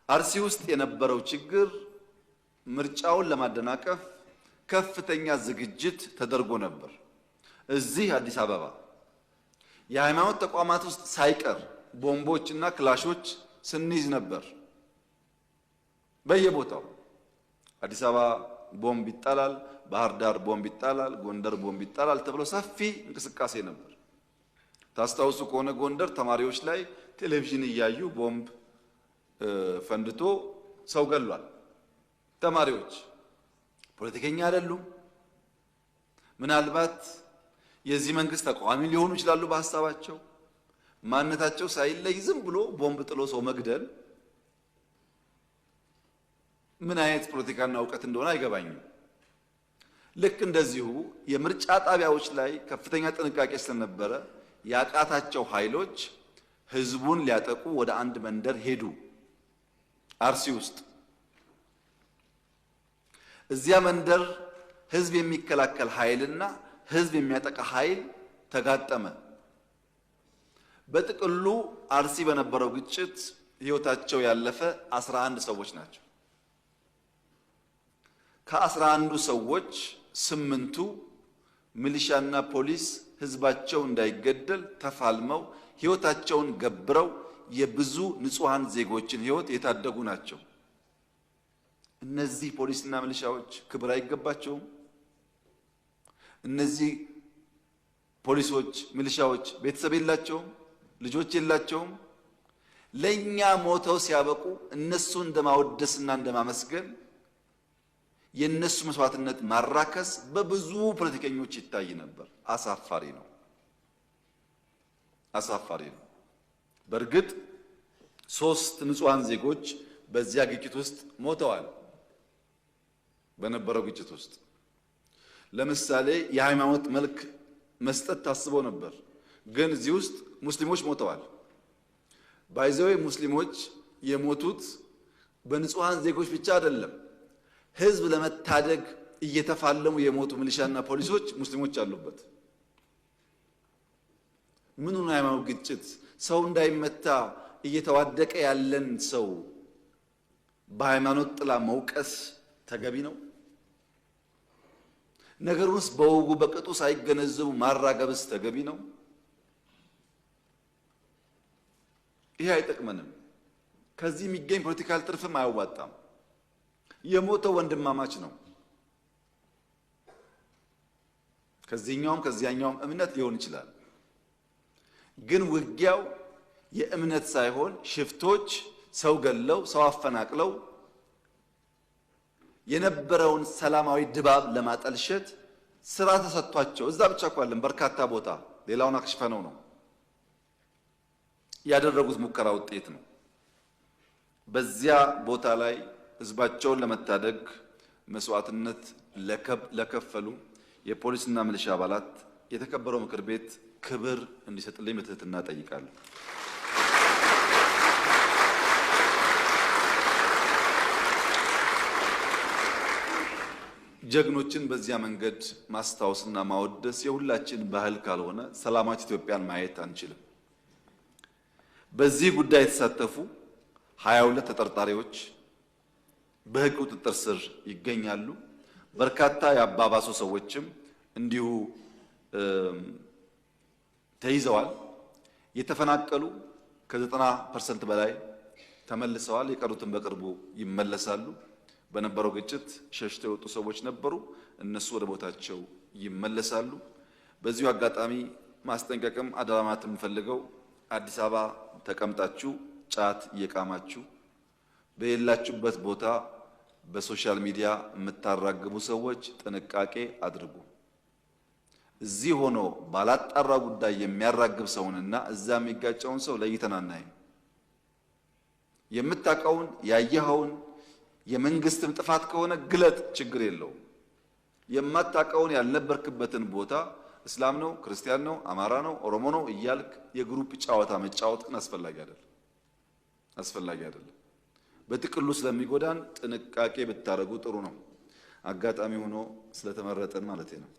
አርሲ ውስጥ የነበረው ችግር ምርጫውን ለማደናቀፍ ከፍተኛ ዝግጅት ተደርጎ ነበር። እዚህ አዲስ አበባ የሃይማኖት ተቋማት ውስጥ ሳይቀር ቦምቦችና ክላሾች ስንይዝ ነበር። በየቦታው አዲስ አበባ ቦምብ ይጣላል፣ ባህር ዳር ቦምብ ይጣላል፣ ጎንደር ቦምብ ይጣላል ተብሎ ሰፊ እንቅስቃሴ ነበር። ታስታውሱ ከሆነ ጎንደር ተማሪዎች ላይ ቴሌቪዥን እያዩ ቦምብ ፈንድቶ ሰው ገሏል። ተማሪዎች ፖለቲከኛ አይደሉም። ምናልባት የዚህ መንግስት ተቃዋሚ ሊሆኑ ይችላሉ። በሐሳባቸው ማንነታቸው ሳይለይ ዝም ብሎ ቦምብ ጥሎ ሰው መግደል ምን አይነት ፖለቲካና እውቀት እንደሆነ አይገባኝም። ልክ እንደዚሁ የምርጫ ጣቢያዎች ላይ ከፍተኛ ጥንቃቄ ስለነበረ ያቃታቸው ኃይሎች ህዝቡን ሊያጠቁ ወደ አንድ መንደር ሄዱ። አርሲ ውስጥ እዚያ መንደር ህዝብ የሚከላከል ኃይልና ህዝብ የሚያጠቃ ኃይል ተጋጠመ። በጥቅሉ አርሲ በነበረው ግጭት ህይወታቸው ያለፈ 11 ሰዎች ናቸው። ከ11ዱ ሰዎች 8ቱ ሚሊሻና ፖሊስ ህዝባቸው እንዳይገደል ተፋልመው ህይወታቸውን ገብረው የብዙ ንጹሃን ዜጎችን ህይወት የታደጉ ናቸው። እነዚህ ፖሊስና ሚሊሻዎች ክብር አይገባቸውም? እነዚህ ፖሊሶች ሚሊሻዎች ቤተሰብ የላቸውም? ልጆች የላቸውም? ለኛ ሞተው ሲያበቁ እነሱ እንደማወደስና እንደማመስገን የነሱ መስዋዕትነት ማራከስ በብዙ ፖለቲከኞች ይታይ ነበር። አሳፋሪ ነው፣ አሳፋሪ ነው። በእርግጥ 3 ንጹሃን ዜጎች በዚያ ግጭት ውስጥ ሞተዋል። በነበረው ግጭት ውስጥ ለምሳሌ የሃይማኖት መልክ መስጠት ታስቦ ነበር፣ ግን እዚህ ውስጥ ሙስሊሞች ሞተዋል። ባይዘው ሙስሊሞች የሞቱት በንጹሃን ዜጎች ብቻ አይደለም። ህዝብ ለመታደግ እየተፋለሙ የሞቱ ሚሊሻና ፖሊሶች ሙስሊሞች አሉበት። ምን ነው የሃይማኖት ግጭት? ሰው እንዳይመታ እየተዋደቀ ያለን ሰው በሃይማኖት ጥላ መውቀስ ተገቢ ነው? ነገሩንስ በወጉ በቅጡ ሳይገነዘቡ ማራገብስ ተገቢ ነው? ይሄ አይጠቅመንም። ከዚህ የሚገኝ ፖለቲካል ትርፍም አያዋጣም። የሞተው ወንድማማች ነው። ከዚህኛውም ከዚያኛውም እምነት ሊሆን ይችላል። ግን ውጊያው የእምነት ሳይሆን ሽፍቶች ሰው ገለው ሰው አፈናቅለው የነበረውን ሰላማዊ ድባብ ለማጠልሸት ስራ ተሰጥቷቸው እዛ ብቻ እንኳን በርካታ ቦታ ሌላውን አክሽፈነው ነው ያደረጉት ሙከራ ውጤት ነው። በዚያ ቦታ ላይ ህዝባቸውን ለመታደግ መስዋዕትነት ለከፈሉ የፖሊስና ሚሊሻ አባላት የተከበረው ምክር ቤት ክብር እንዲሰጥልኝ በትህትና ጠይቃለሁ። ጀግኖችን በዚያ መንገድ ማስታወስና ማወደስ የሁላችን ባህል ካልሆነ ሰላማዊት ኢትዮጵያን ማየት አንችልም። በዚህ ጉዳይ የተሳተፉ 22 ተጠርጣሪዎች በህግ ቁጥጥር ስር ይገኛሉ። በርካታ ያባባሱ ሰዎችም እንዲሁ ተይዘዋል። የተፈናቀሉ ከ90% በላይ ተመልሰዋል። የቀሩትን በቅርቡ ይመለሳሉ። በነበረው ግጭት ሸሽተው የወጡ ሰዎች ነበሩ። እነሱ ወደ ቦታቸው ይመለሳሉ። በዚሁ አጋጣሚ ማስጠንቀቅም አደራማትም ፈልገው አዲስ አበባ ተቀምጣችሁ ጫት እየቃማችሁ በሌላችሁበት ቦታ በሶሻል ሚዲያ የምታራግቡ ሰዎች ጥንቃቄ አድርጉ። እዚህ ሆኖ ባላጣራ ጉዳይ የሚያራግብ ሰውንና እዛ የሚጋጨውን ሰው ለይተን አናይም። የምታውቀውን ያየኸውን የመንግስትም ጥፋት ከሆነ ግለጥ፣ ችግር የለውም። የማታውቀውን ያልነበርክበትን ቦታ እስላም ነው፣ ክርስቲያን ነው፣ አማራ ነው፣ ኦሮሞ ነው እያልክ የግሩፕ ጨዋታ መጫወት ግን አስፈላጊ አይደለም። በጥቅሉ ስለሚጎዳን ጥንቃቄ ብታረጉ ጥሩ ነው። አጋጣሚ ሆኖ ስለተመረጠን ማለት ነው።